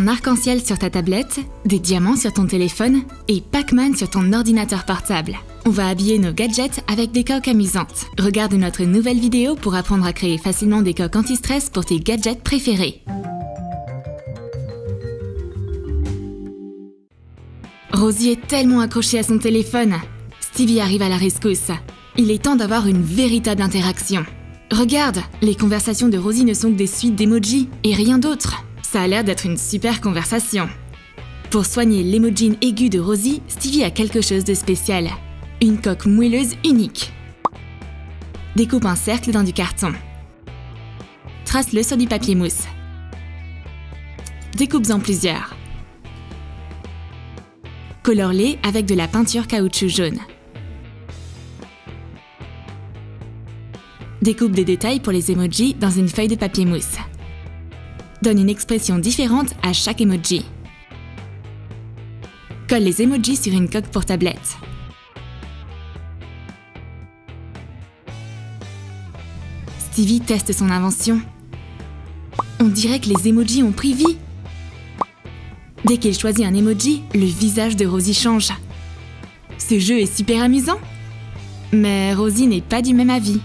un arc-en-ciel sur ta tablette, des diamants sur ton téléphone et Pac-Man sur ton ordinateur portable. On va habiller nos gadgets avec des coques amusantes. Regarde notre nouvelle vidéo pour apprendre à créer facilement des coques anti-stress pour tes gadgets préférés. Rosie est tellement accrochée à son téléphone. Stevie arrive à la rescousse. Il est temps d'avoir une véritable interaction. Regarde, les conversations de Rosie ne sont que des suites d'emojis et rien d'autre. Ça a l'air d'être une super conversation. Pour soigner l'émojine aigu de Rosie, Stevie a quelque chose de spécial. Une coque moelleuse unique. Découpe un cercle dans du carton. Trace-le sur du papier mousse. Découpe-en plusieurs. Colore-les avec de la peinture caoutchouc jaune. Découpe des détails pour les emojis dans une feuille de papier mousse. Donne une expression différente à chaque emoji. Colle les emojis sur une coque pour tablette. Stevie teste son invention. On dirait que les emojis ont pris vie. Dès qu'il choisit un emoji, le visage de Rosie change. Ce jeu est super amusant. Mais Rosie n'est pas du même avis.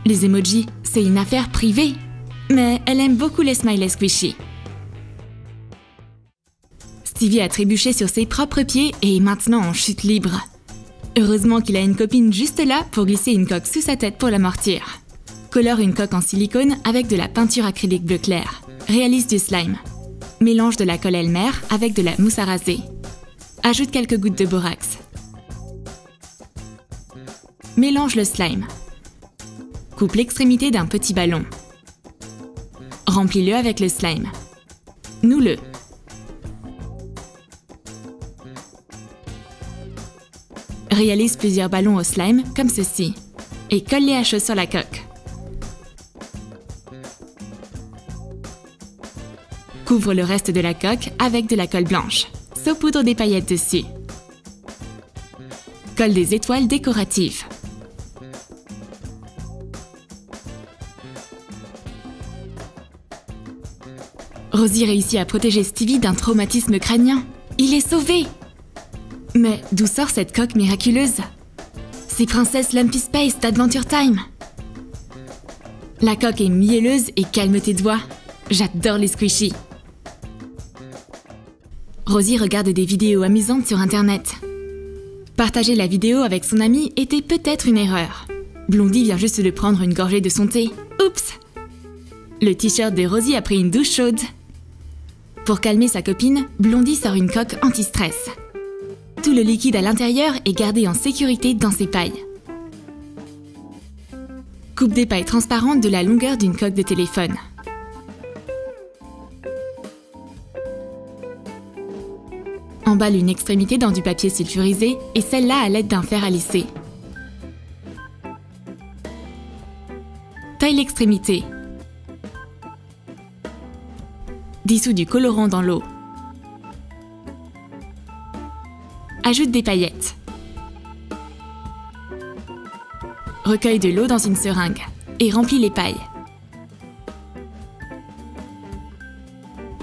Les emojis, c'est une affaire privée. Mais elle aime beaucoup les smileys squishy. Stevie a trébuché sur ses propres pieds et est maintenant en chute libre. Heureusement qu'il a une copine juste là pour glisser une coque sous sa tête pour l'amortir. Colore une coque en silicone avec de la peinture acrylique bleu clair. Réalise du slime. Mélange de la colle Elmer avec de la mousse à raser. Ajoute quelques gouttes de borax. Mélange le slime. Coupe l'extrémité d'un petit ballon. Remplis-le avec le slime. Noue-le. Réalise plusieurs ballons au slime comme ceci et colle-les à chaud sur la coque. Couvre le reste de la coque avec de la colle blanche. Saupoudre des paillettes dessus. Colle des étoiles décoratives. Rosie réussit à protéger Stevie d'un traumatisme crânien. Il est sauvé! Mais d'où sort cette coque miraculeuse? C'est Princesse Lumpy Space d'Adventure Time. La coque est mielleuse et calme tes doigts. J'adore les squishies. Rosie regarde des vidéos amusantes sur Internet. Partager la vidéo avec son ami était peut-être une erreur. Blondie vient juste de prendre une gorgée de son thé. Oups! Le t-shirt de Rosie a pris une douche chaude. Pour calmer sa copine, Blondie sort une coque anti-stress. Tout le liquide à l'intérieur est gardé en sécurité dans ses pailles. Coupe des pailles transparentes de la longueur d'une coque de téléphone. Emballe une extrémité dans du papier sulfurisé et celle-là à l'aide d'un fer à lisser. Taille l'extrémité. Dissous du colorant dans l'eau. Ajoute des paillettes. Recueille de l'eau dans une seringue et remplis les pailles.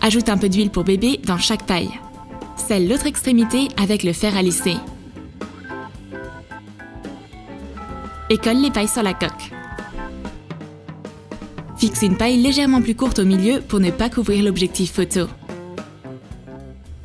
Ajoute un peu d'huile pour bébé dans chaque paille. Scelle l'autre extrémité avec le fer à lisser. Et colle les pailles sur la coque. Fixe une paille légèrement plus courte au milieu pour ne pas couvrir l'objectif photo.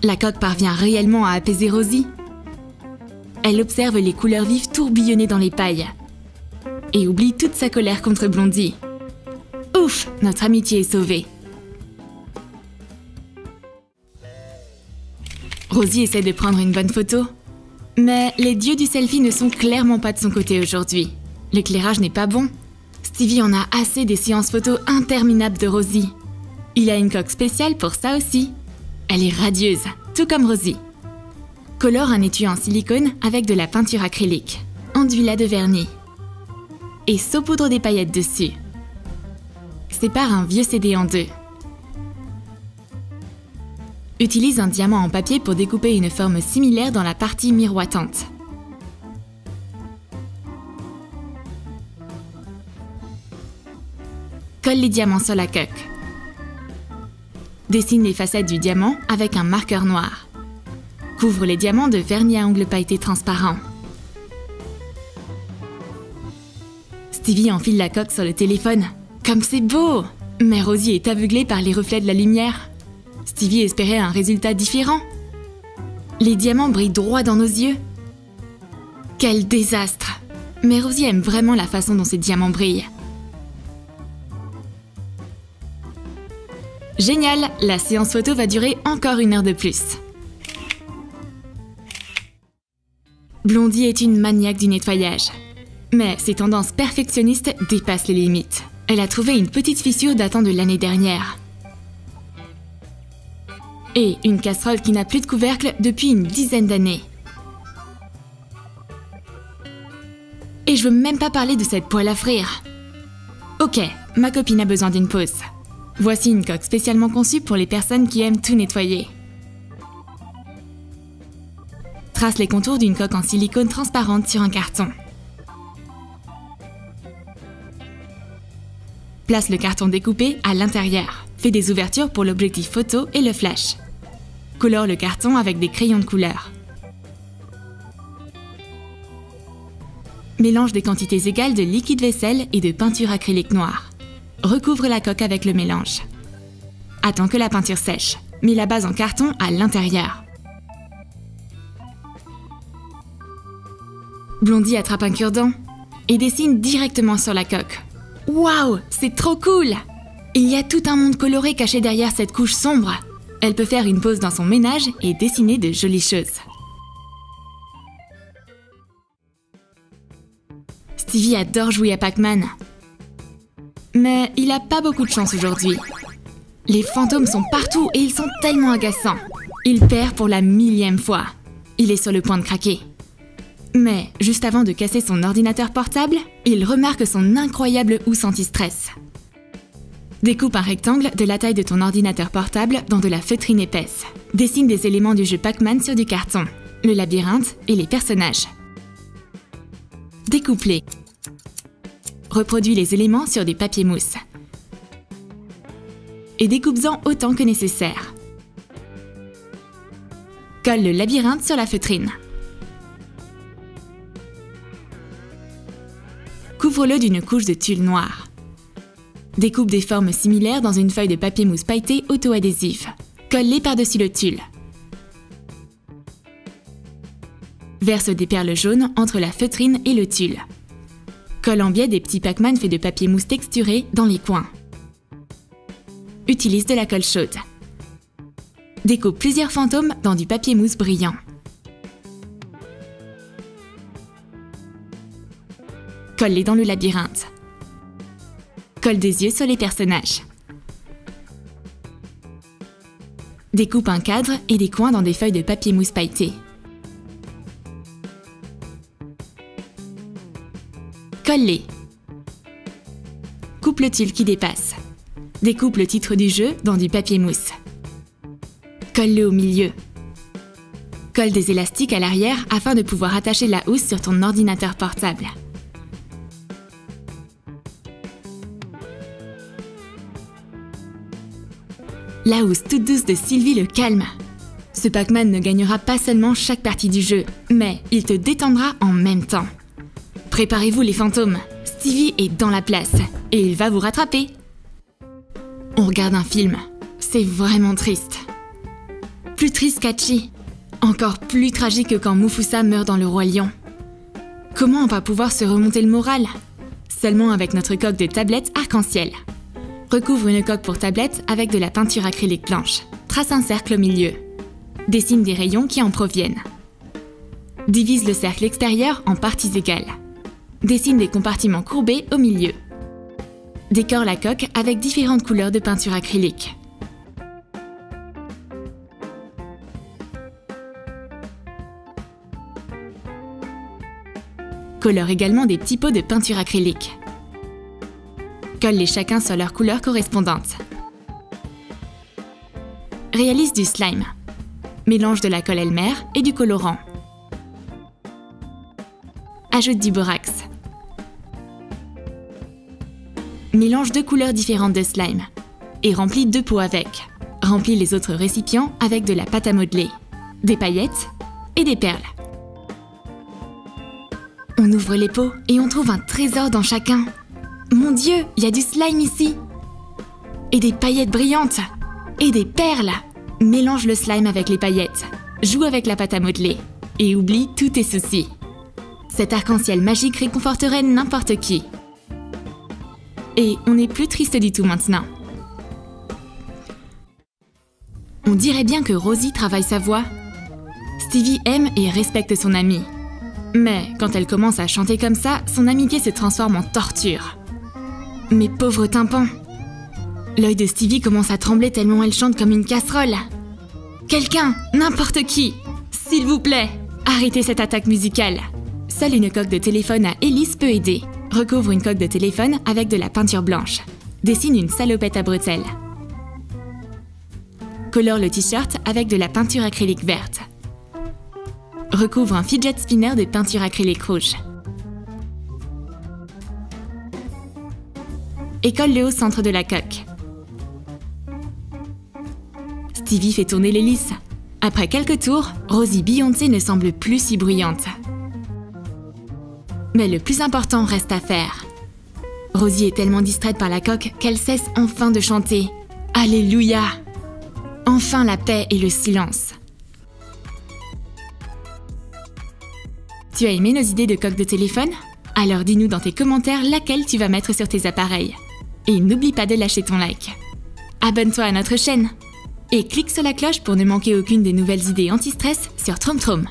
La coque parvient réellement à apaiser Rosie. Elle observe les couleurs vives tourbillonner dans les pailles. Et oublie toute sa colère contre Blondie. Ouf, notre amitié est sauvée. Rosie essaie de prendre une bonne photo. Mais les dieux du selfie ne sont clairement pas de son côté aujourd'hui. L'éclairage n'est pas bon. Stevie en a assez des séances photos interminables de Rosie. Il a une coque spéciale pour ça aussi. Elle est radieuse, tout comme Rosie. Colore un étui en silicone avec de la peinture acrylique. Enduis-la de vernis. Et saupoudre des paillettes dessus. Sépare un vieux CD en deux. Utilise un diamant en papier pour découper une forme similaire dans la partie miroitante. Colle les diamants sur la coque. Dessine les facettes du diamant avec un marqueur noir. Couvre les diamants de vernis à ongles pailleté transparent. Stevie enfile la coque sur le téléphone. Comme c'est beau! Mais Rosie est aveuglée par les reflets de la lumière. Stevie espérait un résultat différent. Les diamants brillent droit dans nos yeux. Quel désastre! Mais Rosie aime vraiment la façon dont ces diamants brillent. Génial! La séance photo va durer encore 1 heure de plus. Blondie est une maniaque du nettoyage. Mais ses tendances perfectionnistes dépassent les limites. Elle a trouvé une petite fissure datant de l'année dernière. Et une casserole qui n'a plus de couvercle depuis une dizaine d'années. Et je veux même pas parler de cette poêle à frire. Ok, ma copine a besoin d'une pause. Voici une coque spécialement conçue pour les personnes qui aiment tout nettoyer. Trace les contours d'une coque en silicone transparente sur un carton. Place le carton découpé à l'intérieur. Fais des ouvertures pour l'objectif photo et le flash. Colore le carton avec des crayons de couleur. Mélange des quantités égales de liquide vaisselle et de peinture acrylique noire. Recouvre la coque avec le mélange. Attends que la peinture sèche. Mets la base en carton à l'intérieur. Blondie attrape un cure-dent et dessine directement sur la coque. Waouh, c'est trop cool! Il y a tout un monde coloré caché derrière cette couche sombre. Elle peut faire une pause dans son ménage et dessiner de jolies choses. Stevie adore jouer à Pac-Man. Mais il a pas beaucoup de chance aujourd'hui. Les fantômes sont partout et ils sont tellement agaçants. Il perd pour la 1000e fois. Il est sur le point de craquer. Mais juste avant de casser son ordinateur portable, il remarque son incroyable housse anti-stress. Découpe un rectangle de la taille de ton ordinateur portable dans de la feutrine épaisse. Dessine des éléments du jeu Pac-Man sur du carton, le labyrinthe et les personnages. Découpe-les. Reproduis les éléments sur du papier mousse. Et découpe-en autant que nécessaire. Colle le labyrinthe sur la feutrine. Couvre-le d'une couche de tulle noire. Découpe des formes similaires dans une feuille de papier mousse pailleté auto-adhésif. Colle-les par-dessus le tulle. Verse des perles jaunes entre la feutrine et le tulle. Colle en biais des petits Pac-Man faits de papier mousse texturé dans les coins. Utilise de la colle chaude. Découpe plusieurs fantômes dans du papier mousse brillant. Colle-les dans le labyrinthe. Colle des yeux sur les personnages. Découpe un cadre et des coins dans des feuilles de papier mousse pailleté. Colle-les. Coupe le tulle qui dépasse. Découpe le titre du jeu dans du papier mousse. Colle-le au milieu. Colle des élastiques à l'arrière afin de pouvoir attacher la housse sur ton ordinateur portable. La housse toute douce de Sylvie le calme. Ce Pac-Man ne gagnera pas seulement chaque partie du jeu, mais il te détendra en même temps. Préparez-vous les fantômes, Stevie est dans la place et il va vous rattraper. On regarde un film, c'est vraiment triste. Plus triste qu'Hachi, encore plus tragique que quand Mufasa meurt dans Le Roi Lion. Comment on va pouvoir se remonter le moral? Seulement avec notre coque de tablette arc-en-ciel. Recouvre une coque pour tablette avec de la peinture acrylique blanche. Trace un cercle au milieu. Dessine des rayons qui en proviennent. Divise le cercle extérieur en parties égales. Dessine des compartiments courbés au milieu. Décore la coque avec différentes couleurs de peinture acrylique. Colore également des petits pots de peinture acrylique. Colle-les chacun sur leur couleur correspondante. Réalise du slime. Mélange de la colle Elmer et du colorant. Ajoute du borax. Mélange 2 couleurs différentes de slime et remplis 2 pots avec. Remplis les autres récipients avec de la pâte à modeler, des paillettes et des perles. On ouvre les pots et on trouve un trésor dans chacun. Mon Dieu, il y a du slime ici! Et des paillettes brillantes! Et des perles! Mélange le slime avec les paillettes, joue avec la pâte à modeler et oublie tous tes soucis. Cet arc-en-ciel magique réconforterait n'importe qui. Et on n'est plus triste du tout maintenant. On dirait bien que Rosie travaille sa voix. Stevie aime et respecte son amie. Mais quand elle commence à chanter comme ça, son amitié se transforme en torture. Mais pauvre tympan! L'œil de Stevie commence à trembler tellement elle chante comme une casserole. Quelqu'un, n'importe qui, s'il vous plaît, arrêtez cette attaque musicale. Seule une coque de téléphone à hélice peut aider. Recouvre une coque de téléphone avec de la peinture blanche. Dessine une salopette à bretelles. Colore le t-shirt avec de la peinture acrylique verte. Recouvre un fidget spinner de peinture acrylique rouge. Et colle-le au centre de la coque. Stevie fait tourner l'hélice. Après quelques tours, Rosie Beyoncé ne semble plus si bruyante. Mais le plus important reste à faire. Rosie est tellement distraite par la coque qu'elle cesse enfin de chanter. Alléluia! Enfin la paix et le silence. Tu as aimé nos idées de coque de téléphone? Alors dis-nous dans tes commentaires laquelle tu vas mettre sur tes appareils. Et n'oublie pas de lâcher ton like. Abonne-toi à notre chaîne. Et clique sur la cloche pour ne manquer aucune des nouvelles idées anti-stress sur TromTrom.